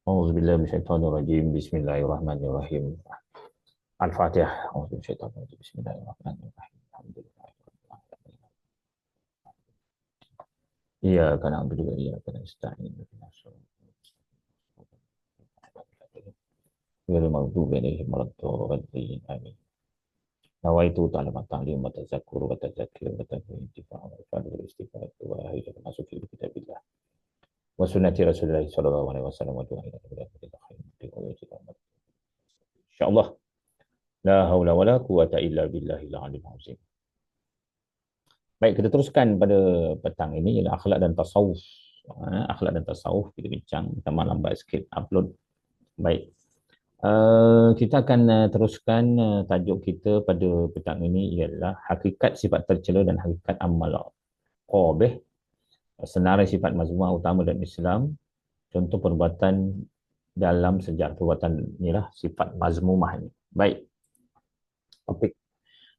Auzubillahi minasyaitonirrajim. Bismillahirrahmanirrahim. Al-Fatihah. Auzubillahi Bismillahirrahmanirrahim. Alhamdulillah. Iyyaka na'budu wa iyyaka nasta'in. Ghairil maghdubi 'alaihim waladdallin. Amin. Nawaitu ta'allama ta'lim wa tazakkur wa tadzakkir wa tanfa'u intifa' wa ifadatu wal istighfar wa hidayah masuk fi kitabillah. Wa sunnati Rasulullah sallallahu alaihi wasallam wa du'a ila khairin. Insyaallah. La haula wala quwata illa billahil aliyyil azim. Baik, kita teruskan pada petang ini ialah akhlak dan tasawuf. Akhlak dan tasawuf kita bincang, kita lambat sikit upload. Baik. Kita akan teruskan tajuk kita pada petang ini ialah hakikat sifat tercela dan hakikat amal qabih. Senarai sifat mazmumah utama dalam Islam. Contoh perbuatan dalam sejarah perbuatan inilah sifat mazmumah ini. Baik. Topik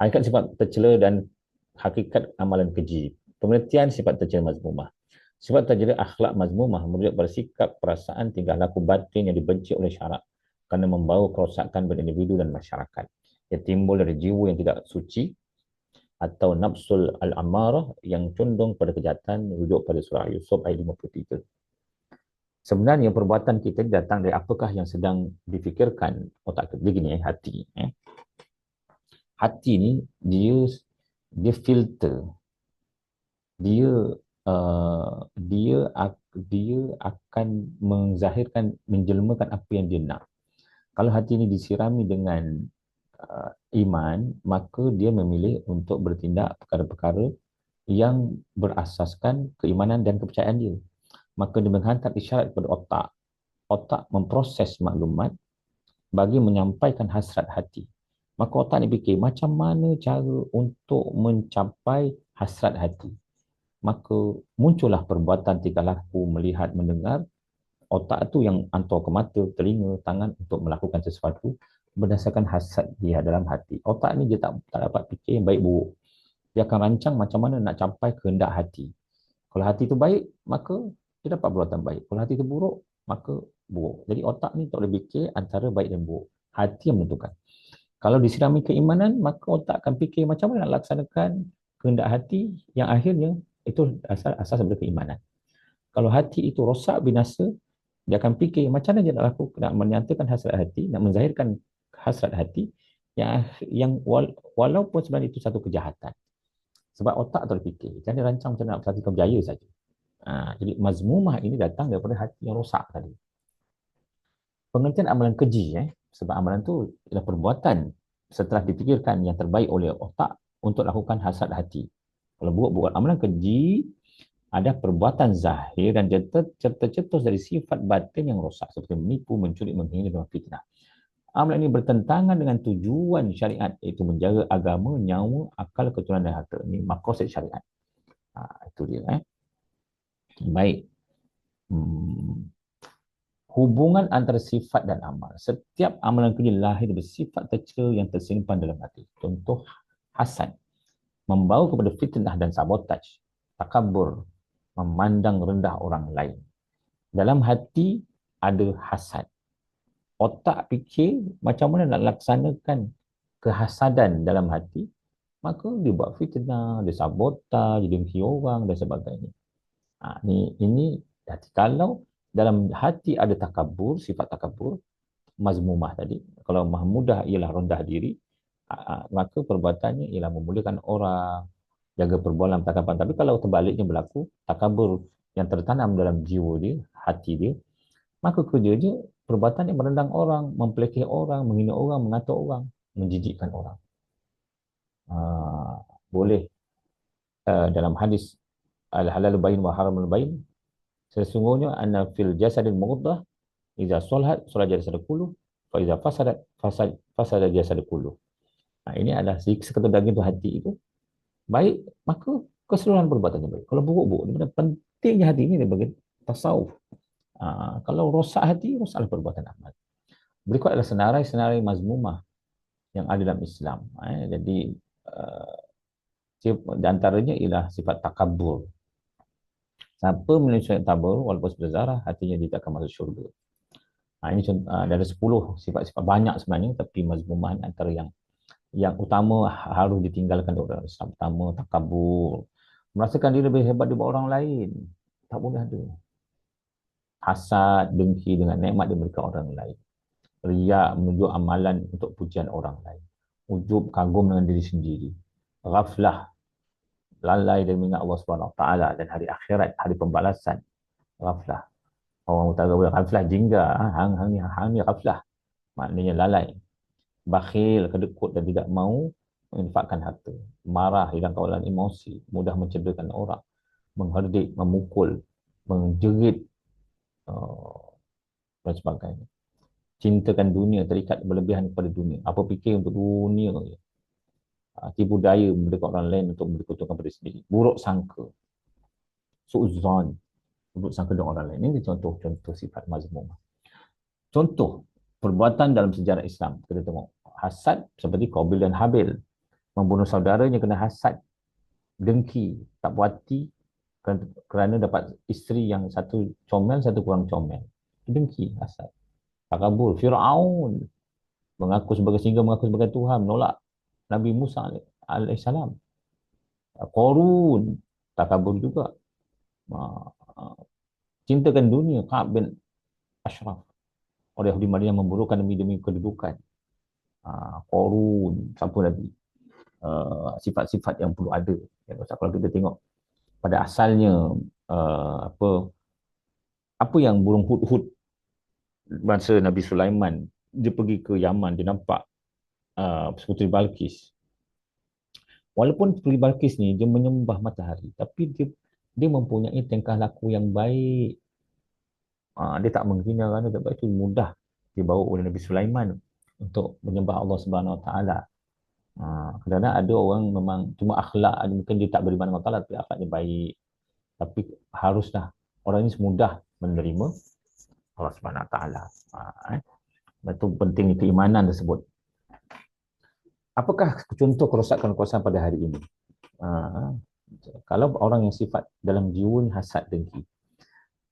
hakikat sifat tercela dan hakikat amalan keji. Pengertian sifat tercela mazmumah. Sifat tercela akhlak mazmumah merujuk pada sikap, perasaan, tingkah laku batin yang dibenci oleh syarak kerana membawa kerosakan pada individu dan masyarakat. Ia timbul dari jiwa yang tidak suci atau nafsul al-amarah yang condong pada kejahatan, merujuk pada surah Yusuf ayat 53. Sebenarnya perbuatan kita datang dari apakah yang sedang difikirkan otak kita. Begini, hati. Hati ni dia filter, dia dia akan menzahirkan, menjelmakan apa yang dia nak. Kalau hati ini disirami dengan iman, maka dia memilih untuk bertindak perkara-perkara yang berasaskan keimanan dan kepercayaan dia. Maka dia menghantar isyarat kepada otak. Otak memproses maklumat bagi menyampaikan hasrat hati. Maka otak ni fikir macam mana cara untuk mencapai hasrat hati. Maka muncullah perbuatan tingkah laku, melihat, mendengar. Otak tu yang hantar ke mata, telinga, tangan untuk melakukan sesuatu berdasarkan hasad dia dalam hati. Otak ni dia tak dapat fikir yang baik buruk. Dia akan rancang macam mana nak capai kehendak hati. Kalau hati tu baik, maka dia dapat perbuatan baik. Kalau hati tu buruk, maka buruk. Jadi otak ni tak boleh fikir antara baik dan buruk. Hati yang menentukan. Kalau disirami keimanan, maka otak akan fikir macam mana nak laksanakan kehendak hati yang akhirnya itu asas daripada keimanan. Kalau hati itu rosak, binasa, dia akan fikir macam mana dia nak lakukan, nak menyatakan hasrat hati, nak menzahirkan hasrat hati walaupun sebenarnya itu satu kejahatan. Sebab otak tak fikir. Jangan dia rancang macam mana nak persatukan berjaya saja. Jadi mazmumah ini datang daripada hati yang rosak tadi. Pengertian amalan keji, sebab amalan tu adalah perbuatan setelah dipikirkan yang terbaik oleh otak untuk lakukan hasad hati. Kalau buat amalan keji, ada perbuatan zahir dan tercetus dari sifat batin yang rosak seperti menipu, mencuri, menghina dan fitnah. Amalan ini bertentangan dengan tujuan syariat, iaitu menjaga agama, nyawa, akal, keturunan dan harta. Ini maqasid syariat. Itu dia. Baik. Hubungan antara sifat dan amal. Setiap amalan keji lahir bersifat tercela yang tersimpan dalam hati. Contoh hasad, membawa kepada fitnah dan sabotaj. Takabur, memandang rendah orang lain. Dalam hati ada hasad. Otak fikir macam mana nak laksanakan kehasadan dalam hati, maka dia buat fitnah, dia sabotaj, dia dengki orang dan sebagainya. Ini hati. Kalau dalam hati ada takabur, sifat takabur, mazmumah tadi. Kalau mahmudah ialah rendah diri, maka perbuatannya ialah memuliakan orang, jaga perbualan takapan. Tapi kalau terbaliknya berlaku, takabur yang tertanam dalam jiwa dia, hati dia, maka kerja dia perbuatan yang merendang orang, mempelekeh orang, menghina orang, mengatur orang, menjijikkan orang. Boleh dalam hadis al-halal bayin wa haramul bayin, sesungguhnya anna fil jasadil mudghah idza salahat salat jasad kullu fa idza fasadat fasada jasad kullu. Ini adalah seketul daging tu hati itu baik, maka keseluruhan perbuatannya baik. Kalau buruk-buruk, dia pentingnya hati ini bagi tasawuf. Kalau rosak hati, rosaklah perbuatan amal. Berikut adalah senarai-senarai mazmumah yang ada dalam Islam. Jadi di antaranya ialah sifat takabur. Siapa melalui sifat takabur, walaupun sebelah zarah, hatinya dia tak akan masuk syurga. Ini contoh, dari 10 sifat-sifat banyak sebenarnya, tapi mazmumah antara yang utama harus ditinggalkan oleh orang Islam. Pertama, takabur. Merasakan diri lebih hebat daripada orang lain. Tak boleh ada. Hasad, dengki dengan nikmat diberikan orang lain. Riak, menunjuk amalan untuk pujian orang lain. Ujub, kagum dengan diri sendiri. Ghaflah, lalai dari minat Allah Subhanahu Wa Taala dan hari akhirat, hari pembalasan. Ghaflah. Orang utara boleh ghaflah jingga. Hang ni ghaflah. Maknanya lalai. Bakhil, kedekut dan tidak mau menginfakkan harta. Marah, hilang kawalan emosi. Mudah mencederakan orang. Mengherdik, memukul, menjerit, uh, dan sebagainya. Cintakan dunia, terikat berlebihan kepada dunia. Apa fikir untuk dunia? Tipu daya mendekat orang lain untuk memperkutukan pada sendiri. Buruk sangka, su'uzan, buruk sangka dengan orang lain. Ini contoh-contoh sifat mazmum. Contoh perbuatan dalam sejarah Islam. Kita tengok hasad seperti Qabil dan Habil. Membunuh saudaranya kena hasad, dengki, tak puas hati kerana dapat isteri yang satu comel, satu kurang comel. Dengki, hasad. Takabur, Fir'aun mengaku sebagai singa, mengaku sebagai Tuhan, menolak Nabi Musa alaihissalam. Qarun takabur juga. Cintakan dunia, Ka'ab bin Ashraf. Orang Yahudi Madinah memburukan demi kedudukan. Qarun, siapa lagi? Sifat-sifat yang perlu ada. Kalau kita tengok pada asalnya, apa yang burung hud-hud bangsa Nabi Sulaiman, dia pergi ke Yaman, dia nampak Puteri Balqis. Walaupun Puteri Balqis ni dia menyembah matahari, tapi dia mempunyai tingkah laku yang baik. Dia tak menghina kerana sebab itu mudah dibawa oleh Nabi Sulaiman untuk menyembah Allah Subhanahu Wa Taala. Kerana ada orang memang cuma akhlak, mungkin dia tak beriman dengan Allah, tapi akhlaknya baik. Tapi haruslah orang ini semudah menerima Allah Subhanahu Wa Taala. Itu penting keimanan tersebut. Apakah contoh kerosakan-kerosakan pada hari ini? Kalau orang yang sifat dalam jiwa hasad, dengki,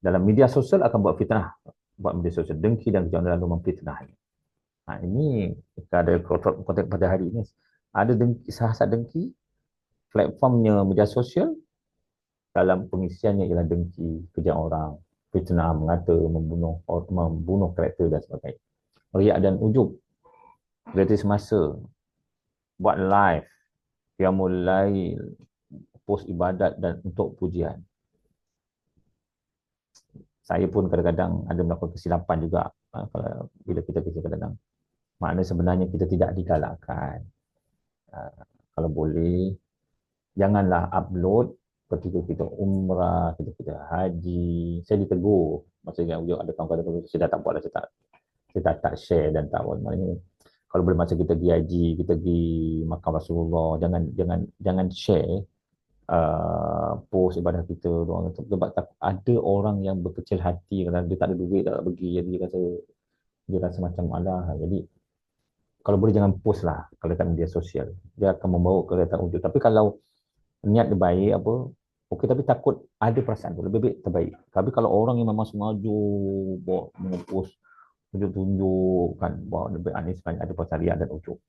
dalam media sosial akan buat fitnah, buat media sosial dengki dan kejauhan lalu memfitnah. Ini kita ada konteks pada hari ini. Ada dengki, hasad, dengki, platformnya media sosial, dalam pengisiannya ialah dengki, kejar orang, fitnah, mengata, membunuh karakter dan sebagainya. Riak dan ujub, gratis masa, buat live, qiyamul lail, post ibadat dan untuk pujian. Saya pun kadang-kadang ada melakukan kesilapan juga kalau bila kita kerja kadang-kadang. Maknanya sebenarnya kita tidak digalakkan. Kalau boleh, janganlah upload ketika kita umrah, ketika kita haji. Saya ditegur. Maksudnya ada kawan-kawan saya dah tak buat lah, saya tak share dan tak buat. Maknanya kalau boleh masa kita pergi haji, kita pergi makam Rasulullah, jangan share post ibadah kita. Sebab ada orang yang berkecil hati kerana dia tak ada duit, tak pergi, jadi dia rasa macam alah. Jadi kalau boleh jangan post lah kalau dekat media sosial. Dia akan membawa kelihatan wujud. Tapi kalau niat dia baik apa, okey, tapi takut ada perasaan tu, lebih baik terbaik. Tapi kalau orang yang memang sengaja buat mengepost tunjuk-tunjuk kan, bahawa lebih anis banyak ada pasal riak dan ujub.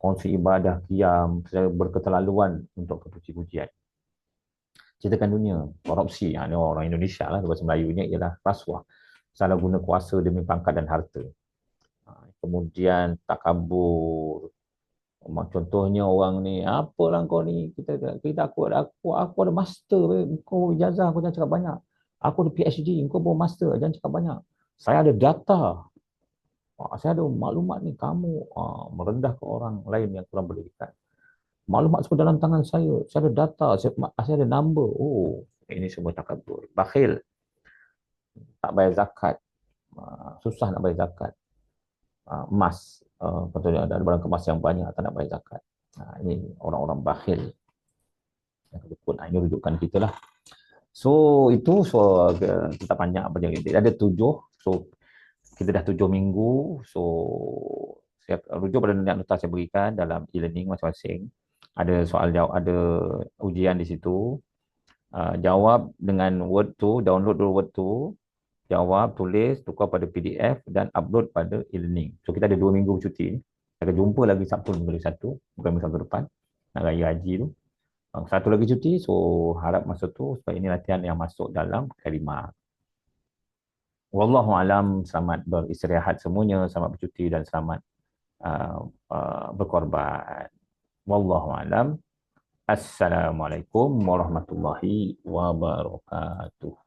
Kongsi ibadah, qiyam, berketerlaluan untuk kepuji-pujian. Ceritakan dunia, korupsi. Ini orang Indonesia lah, bahasa Melayunya ialah rasuah. Salah guna kuasa demi pangkat dan harta. Kemudian takabur. Contohnya orang ni, apalah kau ni, kita aku ada master, kau ijazah aku jangan cakap banyak. Aku ada PhD, kau bawa master, jangan cakap banyak. Saya ada data. Saya ada maklumat ni, kamu merendahkan orang lain yang kurang berdidikan. Maklumat semua dalam tangan saya ada data, saya ada number. Oh, ini semua takabur. Bakhil, tak bayar zakat, susah nak bayar zakat. Emas, contohnya ada barang kemas yang banyak, tak nak bayar zakat. Ini orang-orang bakhil. Ini rujukan kita lah. So, itu kita panjang apa yang ada 7. So, kita dah 7 minggu. So, saya rujuk pada nota saya berikan dalam e-learning masing-masing. Ada soal jawab, ada ujian di situ. Jawab dengan word tu, download dulu word tu. jawab, tulis, tukar pada PDF dan upload pada e-learning. So kita ada 2 minggu cuti ni. Kita jumpa lagi Sabtu minggu lagi satu, bukan minggu Sabtu depan. Nak raya haji tu. Satu lagi cuti, so harap masa tu supaya ini latihan yang masuk dalam kalimah. Wallahu alam, selamat beristirahat semuanya, selamat bercuti dan selamat uh, berkorban. Wallahu alam. Assalamualaikum warahmatullahi wabarakatuh.